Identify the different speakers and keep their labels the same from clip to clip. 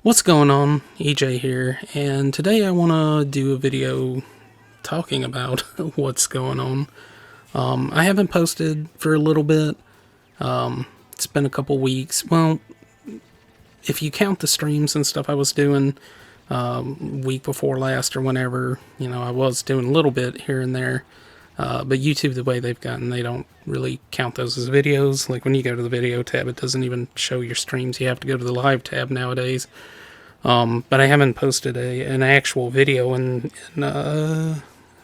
Speaker 1: What's going on? EJ here, and today I want to do a video talking about what's going on. I haven't posted for a little bit. It's been a couple weeks. Well, if you count the streams and stuff I was doing week before last or whenever, I was doing a little bit here and there. But YouTube, the way they've gotten, they don't really count those as videos. Like when you go to the video tab, it doesn't even show your streams. You have to go to the live tab nowadays. But I haven't posted an actual video I'm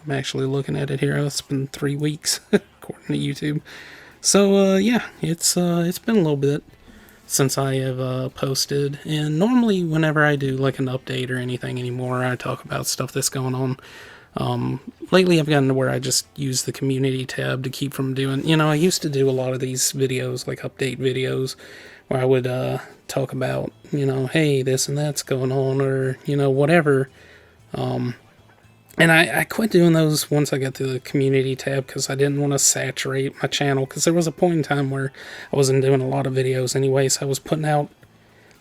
Speaker 1: actually looking at it here. It's been 3 weeks according to YouTube. So yeah, it's been a little bit since I have posted. And normally, whenever I do like an update or anything anymore, I talk about stuff that's going on. Lately, I've gotten to where I just use the community tab to keep from doing. I used to do a lot of these videos, like update videos, where I would talk about, hey, this and that's going on, or whatever. And I quit doing those once I got to the community tab because I didn't want to saturate my channel. Because there was a point in time where I wasn't doing a lot of videos anyway, so I was putting out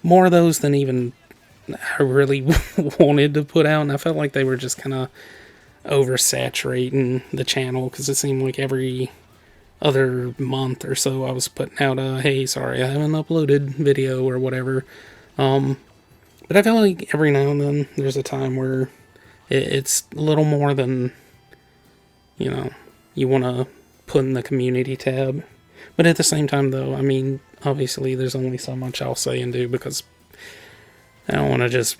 Speaker 1: more of those than even I really wanted to put out, and I felt like they were just kind of oversaturating the channel because it seemed like every other month or so I was putting out a hey, sorry, I haven't uploaded video or whatever. But I feel like every now and then there's a time where it's a little more than you want to put in the community tab. But at the same time, though, I mean, obviously there's only so much I'll say and do because I don't want to just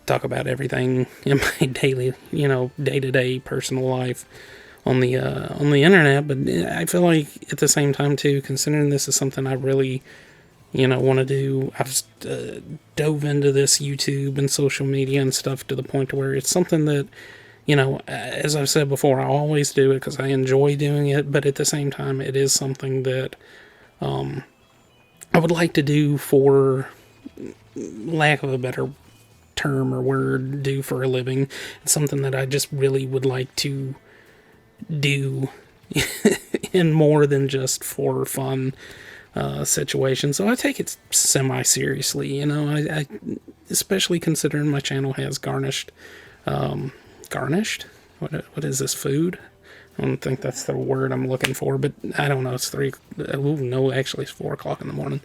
Speaker 1: talk about everything in my daily, day-to-day personal life on the internet. But I feel like at the same time too, considering this is something I really, want to do, I've dove into this YouTube and social media and stuff to the point where it's something that, as I've said before, I always do it because I enjoy doing it. But at the same time, it is something that I would like to do for lack of a better term or word, do for a living. It's something that I just really would like to do in more than just for fun situation. So I take it semi-seriously, I especially considering my channel has garnished. Garnished? What is this, food? I don't think that's the word I'm looking for, but I don't know. It's 3. No, actually, it's 4 o'clock in the morning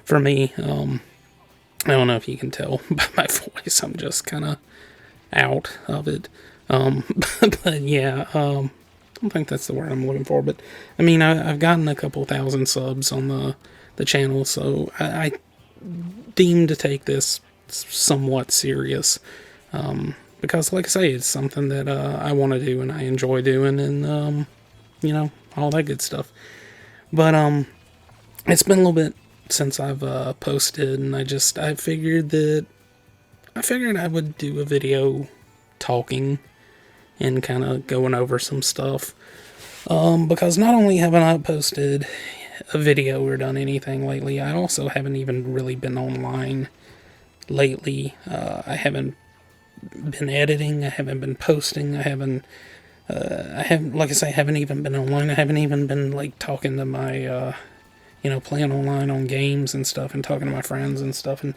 Speaker 1: for me. I don't know if you can tell by my voice. I'm just kind of out of it. But yeah, I don't think that's the word I'm looking for. But I mean, I've gotten a couple thousand subs on the channel, so I deem to take this somewhat serious. Because, like I say, it's something that I want to do and I enjoy doing, and all that good stuff. But it's been a little bit since I've posted, and I figured I would do a video talking and kind of going over some stuff. Because not only haven't I posted a video or done anything lately, I also haven't even really been online lately. I haven't been editing, I haven't been posting, I haven't, like I say, I haven't even been online. I haven't even been like talking to my playing online on games and stuff and talking to my friends and stuff. And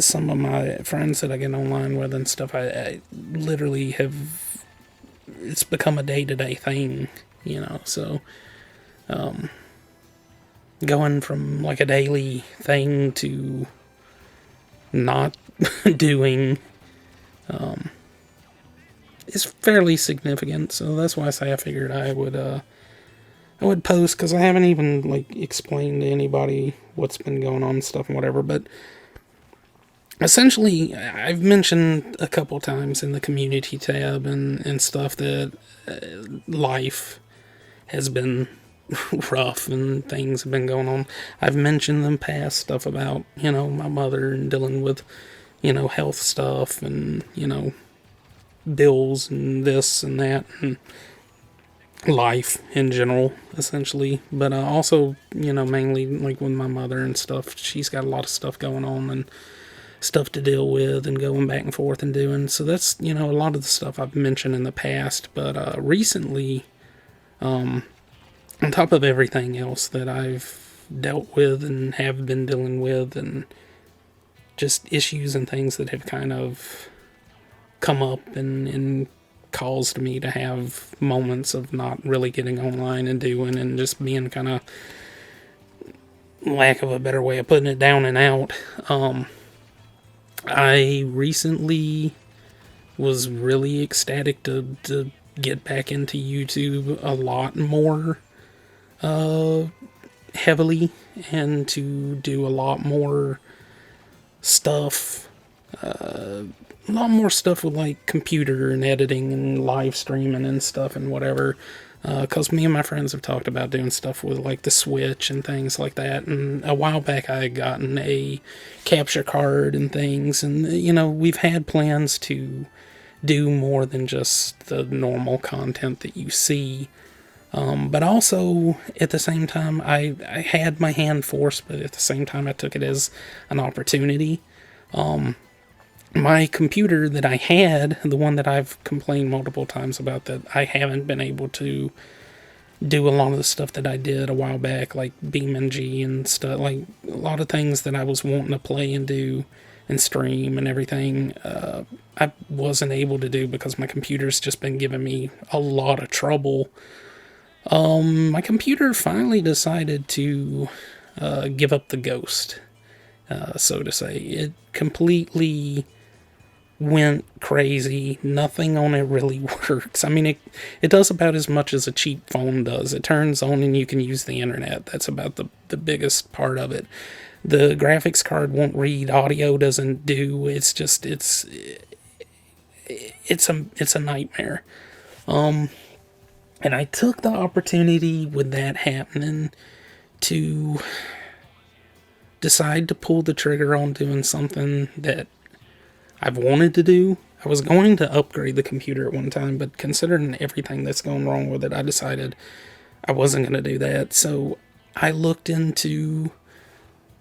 Speaker 1: some of my friends that I get online with and stuff, I literally have, it's become a day-to-day thing, so going from like a daily thing to not doing is fairly significant. So that's why I say I figured I would post, because I haven't even like explained to anybody what's been going on and stuff and whatever. But essentially, I've mentioned a couple times in the community tab and stuff that life has been rough and things have been going on. I've mentioned in the past stuff about my mother and dealing with health stuff and bills and this and that and life in general, essentially. But also, mainly like with my mother and stuff, she's got a lot of stuff going on and stuff to deal with and going back and forth and doing. So that's, a lot of the stuff I've mentioned in the past. But recently, on top of everything else that I've dealt with and have been dealing with and just issues and things that have kind of come up and caused me to have moments of not really getting online and doing and just being kind of, lack of a better way of putting it, down and out. I recently was really ecstatic to get back into YouTube a lot more heavily and to do a lot more stuff. A lot more stuff with like computer and editing and live streaming and stuff and whatever. Because me and my friends have talked about doing stuff with like the Switch and things like that. And a while back I had gotten a capture card and things. And, we've had plans to do more than just the normal content that you see. But also, at the same time, I had my hand forced, but at the same time, I took it as an opportunity. My computer that I had, the one that I've complained multiple times about, that I haven't been able to do a lot of the stuff that I did a while back, like BeamNG and stuff, like a lot of things that I was wanting to play and do and stream and everything, I wasn't able to do because my computer's just been giving me a lot of trouble. My computer finally decided to give up the ghost, so to say. It completely went crazy. Nothing on it really works. I mean, it does about as much as a cheap phone does. It turns on and you can use the internet. That's about the biggest part of it. The graphics card won't read. Audio doesn't do. It's just, it's a nightmare. And I took the opportunity with that happening to decide to pull the trigger on doing something that I've wanted to do. I was going to upgrade the computer at one time, but considering everything that's going wrong with it, I decided I wasn't going to do that. So I looked into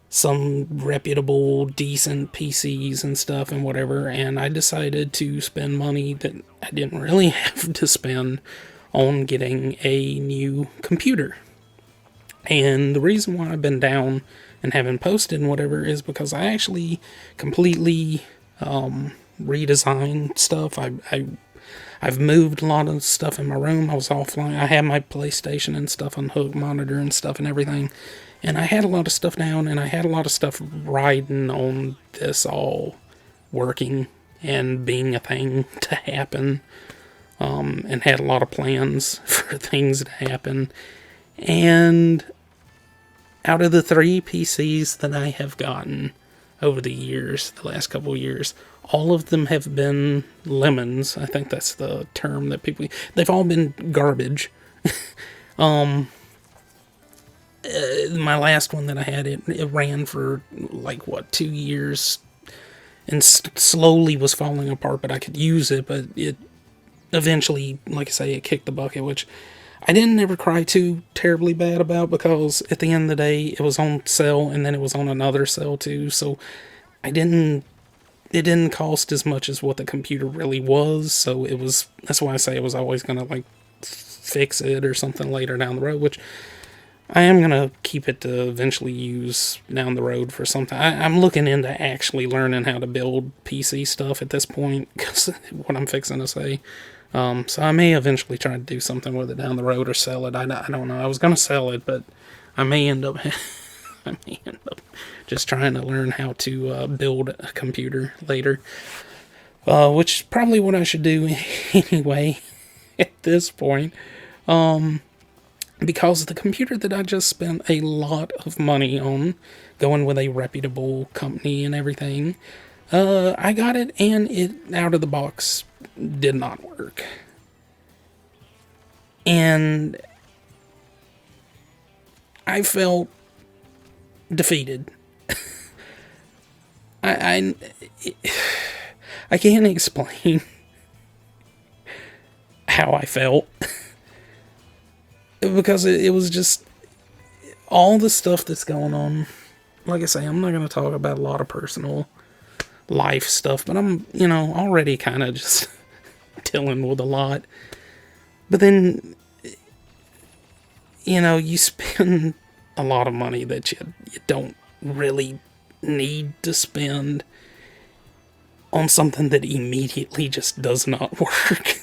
Speaker 1: some reputable, decent PCs and stuff and whatever, and I decided to spend money that I didn't really have to spend on getting a new computer. And the reason why I've been down and haven't posted and whatever is because I actually completely redesign stuff. I've moved a lot of stuff in my room. I was offline. I had my PlayStation and stuff unhooked, monitor and stuff and everything. And I had a lot of stuff down, and I had a lot of stuff riding on this all working and being a thing to happen. And had a lot of plans for things to happen. And out of the 3 PCs that I have gotten over the years, the last couple of years, all of them have been lemons. I think that's the term that people... They've all been garbage. My last one that I had, it ran for, 2 years, and slowly was falling apart, but I could use it, but it eventually, like I say, it kicked the bucket, which I didn't ever cry too terribly bad about, because at the end of the day, it was on sale, and then it was on another sale too, so it didn't cost as much as what the computer really was, so that's why I say I was always gonna, fix it or something later down the road, which I am gonna keep it to eventually use down the road for something. I'm looking into actually learning how to build PC stuff at this point, because what I'm fixing to say. So I may eventually try to do something with it down the road or sell it. I don't know. I was gonna sell it, but I may end up just trying to learn how to build a computer later, which is probably what I should do anyway at this point. Because the computer that I just spent a lot of money on, going with a reputable company and everything, I got it, and it out of the box did not work. And I felt defeated. I can't explain how I felt. Because it was just all the stuff that's going on. Like I say, I'm not going to talk about a lot of personal life stuff, but I'm, already kind of just dealing with a lot. But then, you spend a lot of money that you don't really need to spend on something that immediately just does not work.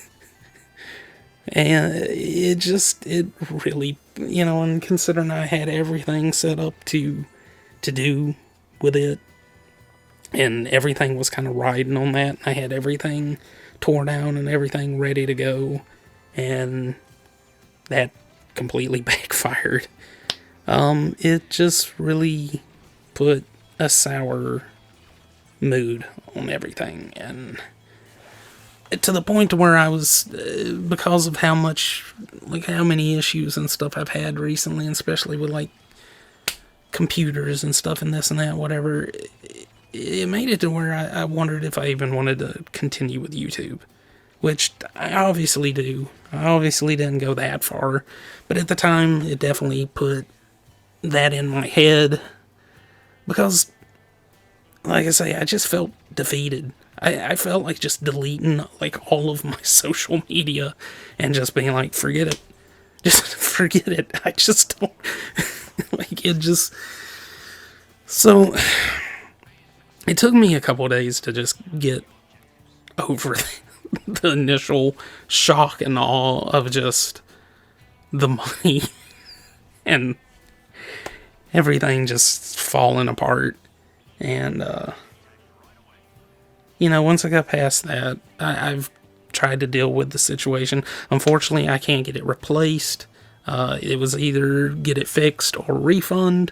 Speaker 1: And it really, and considering I had everything set up to do with it, and everything was kind of riding on that, I had everything tore down and everything ready to go, and that completely backfired. It just really put a sour mood on everything, and to the point where I was, because of how many issues and stuff I've had recently, and especially with like computers and stuff and this and that, whatever, it made it to where I wondered if I even wanted to continue with YouTube, which I obviously do. I obviously didn't go that far, but at the time it definitely put that in my head, because like I say, I just felt defeated. I felt like just deleting like all of my social media and just being like, forget it. Just forget it. I just don't like it. Just so it took me a couple of days to just get over the initial shock and awe of just the money and everything just falling apart. And once I got past that, I've tried to deal with the situation. Unfortunately, I can't get it replaced. It was either get it fixed or refund.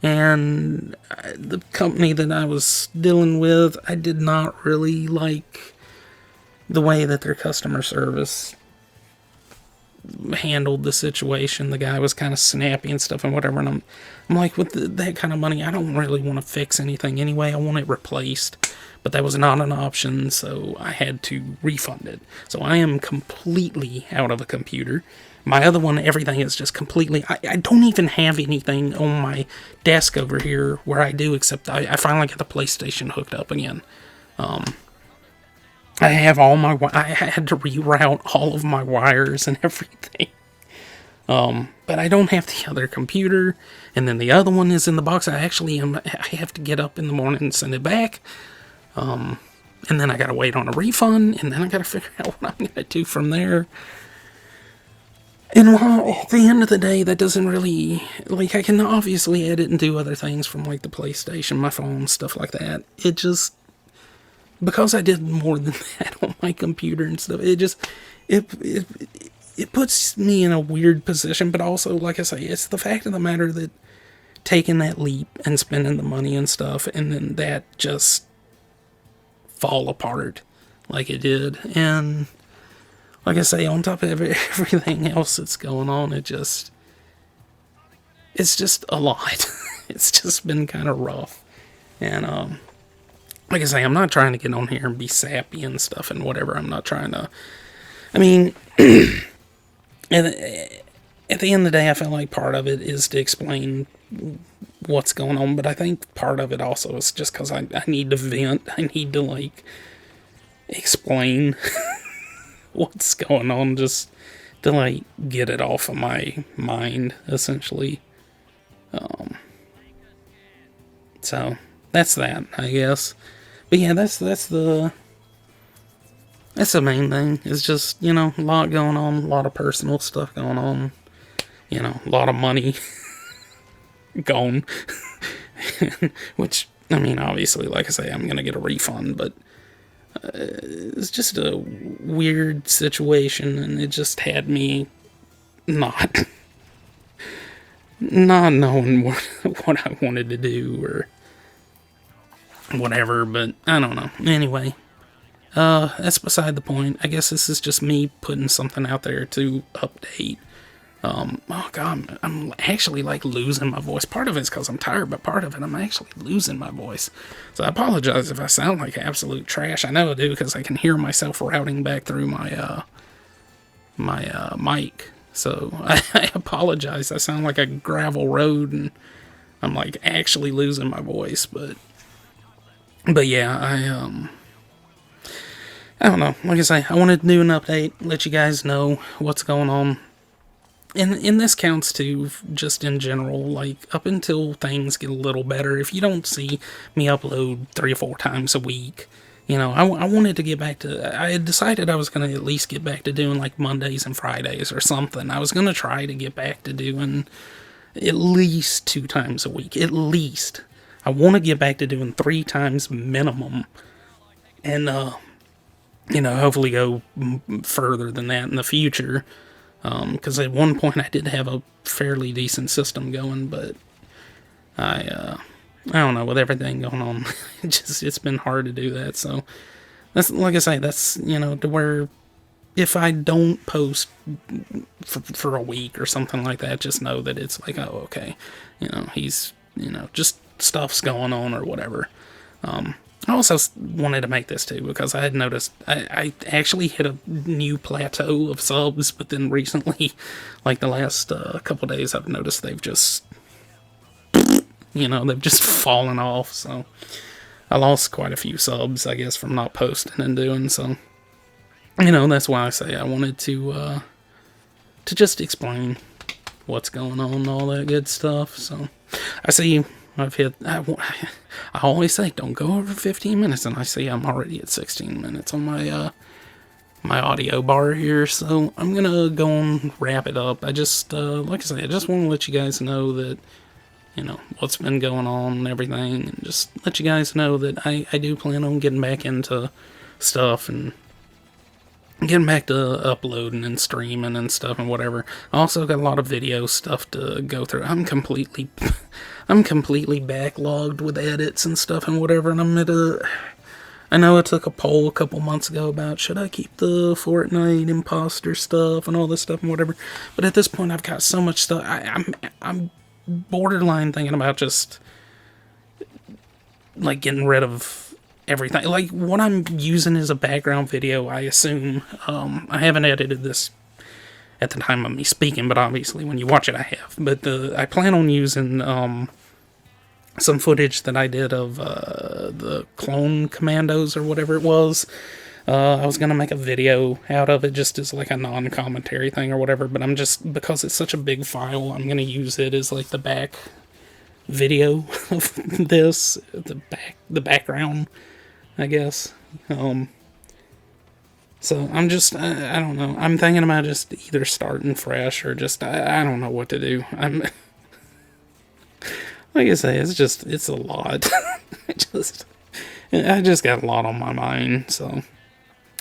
Speaker 1: And the company that I was dealing with, I did not really like the way that their customer service handled the situation. The guy was kind of snappy and stuff and whatever. And I'm like, with that kind of money, I don't really want to fix anything anyway. I want it replaced. But that was not an option, so I had to refund it. So I am completely out of a computer. My other one, everything is just completely... I don't even have anything on my desk over here where I do, except I finally got the PlayStation hooked up again. I have all my... I had to reroute all of my wires and everything. But I don't have the other computer, and then the other one is in the box. I have to get up in the morning and send it back. And then I gotta wait on a refund, and then I gotta figure out what I'm gonna do from there. And while at the end of the day, that doesn't really, I can obviously edit and do other things from, the PlayStation, my phone, stuff like that. It just, because I did more than that on my computer and stuff, it puts me in a weird position, but also, like I say, it's the fact of the matter that taking that leap and spending the money and stuff, and then that just fall apart like it did. And like I say, on top of everything else that's going on, it's just a lot. It's just been kind of rough. And like I say, I'm not trying to get on here and be sappy and stuff and whatever. I'm not trying to, I mean, at the end of the day, I feel like part of it is to explain what's going on, but I think part of it also is just because I need to vent. I need to explain what's going on, just to get it off of my mind, essentially. So that's that, I guess. But yeah, that's the main thing. It's just, a lot going on, a lot of personal stuff going on, a lot of money gone. Which, I mean, obviously, like I say, I'm gonna get a refund, but it's just a weird situation, and it just had me not knowing what I wanted to do or whatever. But I don't know. Anyway, that's beside the point. I guess this is just me putting something out there to update. Oh god, I'm actually losing my voice. Part of it's because I'm tired, but part of it I'm actually losing my voice. So I apologize if I sound like absolute trash. I know I do because I can hear myself routing back through my mic. So I apologize. I sound like a gravel road, and I'm actually losing my voice. But yeah, I don't know. Like I say, I wanted to do an update, let you guys know what's going on. and this counts too, just in general, like, up until things get a little better, if you don't see me upload 3 or 4 times a week, I wanted to get back to, I had decided I was going to at least get back to doing, like, Mondays and Fridays or something. I was going to try to get back to doing at least 2 times a week, at least. I want to get back to doing 3 times minimum, and, hopefully go further than that in the future. Because at one point I did have a fairly decent system going, but I don't know, with everything going on, it's been hard to do that. So that's, like I say, that's, to where if I don't post for a week or something like that, just know that it's like, oh, okay, he's, just stuff's going on or whatever. I also wanted to make this too because I had noticed I actually hit a new plateau of subs, but then recently, like the last couple days, I've noticed they've just, they've just fallen off. So I lost quite a few subs, I guess, from not posting and doing so. That's why I say I wanted to just explain what's going on and all that good stuff. So I see I've hit, I always say don't go over 15 minutes, and I see I'm already at 16 minutes on my my audio bar here, so I'm gonna go and wrap it up. I just, like I say, I just want to let you guys know that, what's been going on and everything, and just let you guys know that I do plan on getting back into stuff and getting back to uploading and streaming and stuff and whatever. I also got a lot of video stuff to go through. I'm completely backlogged with edits and stuff and whatever, and I know I took a poll a couple months ago about should I keep the Fortnite imposter stuff and all this stuff and whatever, but at this point I've got so much stuff, I'm borderline thinking about just, like, getting rid of everything. Like, what I'm using as a background video, I assume, I haven't edited this at the time of me speaking, but obviously when you watch it I have, but I plan on using some footage that I did of the Clone Commandos or whatever it was. I was going to make a video out of it just as like a non-commentary thing or whatever, but because it's such a big file, I'm going to use it as like the back video of this, the background, I guess. So I'm just, I don't know. I'm thinking about just either starting fresh or just, I don't know what to do. Like I say, it's a lot. I just got a lot on my mind, so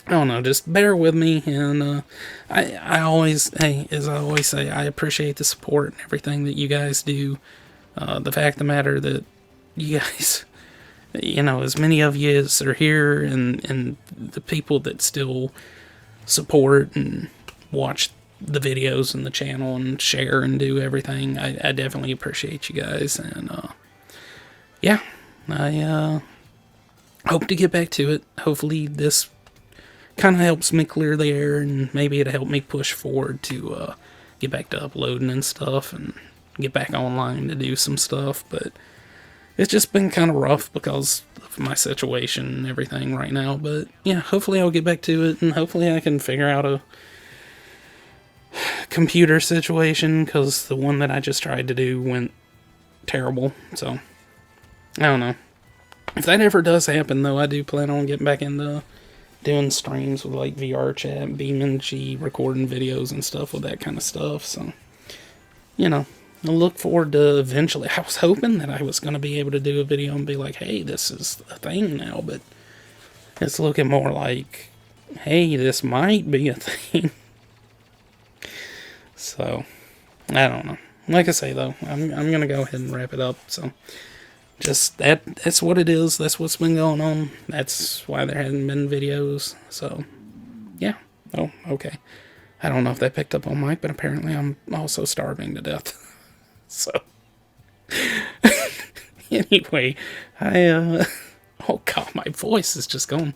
Speaker 1: I don't know, just bear with me, and I always, as I always say, I appreciate the support and everything that you guys do. The fact of the matter that you guys, as many of you as are here, and the people that still support and watch the videos and the channel and share and do everything, I definitely appreciate you guys, and yeah, I hope to get back to it. Hopefully this kind of helps me clear the air, and maybe it'll help me push forward to get back to uploading and stuff and get back online to do some stuff. But it's just been kind of rough because of my situation and everything right now. But yeah, hopefully I'll get back to it, and hopefully I can figure out a computer situation, because the one that I just tried to do went terrible. So I don't know. If that ever does happen, though, I do plan on getting back into doing streams with like VR chat, BeamNG, recording videos and stuff with that kind of stuff. So, I look forward to eventually. I was hoping that I was going to be able to do a video and be like, hey, this is a thing now, but it's looking more like, hey, this might be a thing. So, I don't know. Like I say, though, I'm going to go ahead and wrap it up. So, just that's what it is. That's what's been going on. That's why there hasn't been videos. So, yeah. Oh, okay. I don't know if that picked up on mic, but apparently I'm also starving to death. So, anyway, oh god, my voice is just going.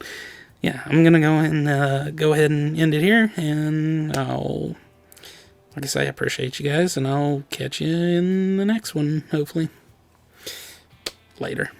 Speaker 1: Yeah, I'm gonna go ahead and end it here, and like I say, I appreciate you guys, and I'll catch you in the next one, hopefully. Later.